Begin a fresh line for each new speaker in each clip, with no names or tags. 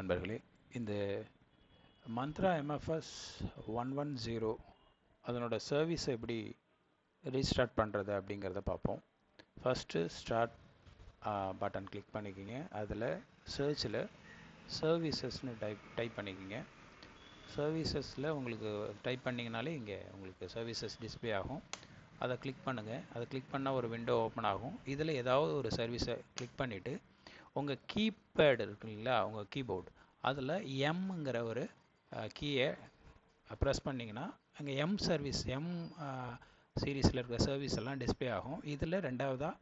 நண்பர்களே, இந்த மந்த்ரா எம்எஃப்எஸ் 110 அதனோட சர்வீஸை எப்படி ரீஸ்டார்ட் பண்ணுறது அப்படிங்கிறத பார்ப்போம். ஃபஸ்ட்டு ஸ்டார்ட் பட்டன் கிளிக் பண்ணிக்கிங்க. அதில் சர்ச்சில் சர்வீசஸ்னு டைப் பண்ணிக்கிங்க. சர்வீசஸில் உங்களுக்கு டைப் பண்ணிங்கனாலே இங்கே உங்களுக்கு சர்வீசஸ் டிஸ்பிளே ஆகும். அதை கிளிக் பண்ணுங்கள். அதை கிளிக் பண்ணால் ஒரு விண்டோ ஓப்பன் ஆகும். இதில் ஏதாவது ஒரு சர்வீஸை கிளிக் பண்ணிவிட்டு உங்கள் கீபேட் இருக்கு இல்லைங்களா, உங்கள் கீபோர்டு அதில் எம்ங்கிற ஒரு கீயை ப்ரெஸ் பண்ணிங்கன்னா அங்கே எம் சீரீஸில் இருக்கிற சர்வீஸ் எல்லாம் டிஸ்பிளே ஆகும். இதில் ரெண்டாவதாக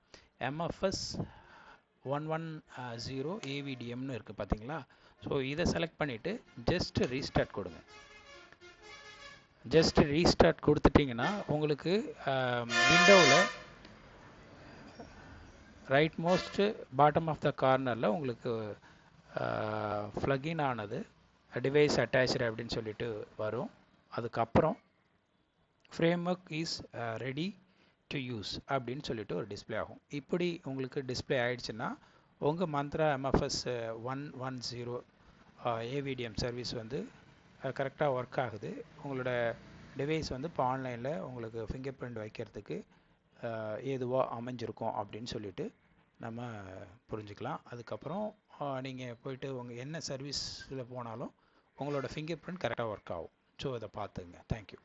எம்எஃப்எஸ் 110 ஏவிடிஎம்னு இருக்குது பார்த்தீங்களா. ஸோ இதை செலக்ட் பண்ணிவிட்டு ஜஸ்ட் ரீஸ்டார்ட் கொடுங்க. ஜஸ்ட் ரீஸ்டார்ட் கொடுத்துட்டிங்கன்னா உங்களுக்கு விண்டோவில் right most bottom of the கார்னரில் உங்களுக்கு ஃப்ளகின் ஆனது டிவைஸ் அட்டாச்சு அப்படின்னு சொல்லிட்டு வரும். அதுக்கப்புறம் framework is ready to use அப்படின்னு சொல்லிட்டு ஒரு டிஸ்பிளே ஆகும். இப்படி உங்களுக்கு டிஸ்பிளே ஆகிடுச்சுன்னா உங்கள் மந்த்ரா எம்எஃப்எஸ் 110 ஏவிடிஎம் சர்வீஸ் வந்து கரெக்டாக ஒர்க் ஆகுது. உங்களோட டிவைஸ் வந்து இப்போ ஆன்லைனில் உங்களுக்கு ஃபிங்கர் பிரிண்ட் வைக்கிறதுக்கு ஏதுவாக அமைஞ்சிருக்கும் அப்படின்னு சொல்லிட்டு நம்ம புரிஞ்சுக்கலாம். அதுக்கப்புறம் நீங்கள் போயிட்டு உங்கள் என்ன சர்வீஸில் போனாலும் உங்களோட ஃபிங்கர் பிரிண்ட் கரெக்டாக ஒர்க் ஆகும். ஸோ அதை பார்த்துங்க. தேங்க்யூ.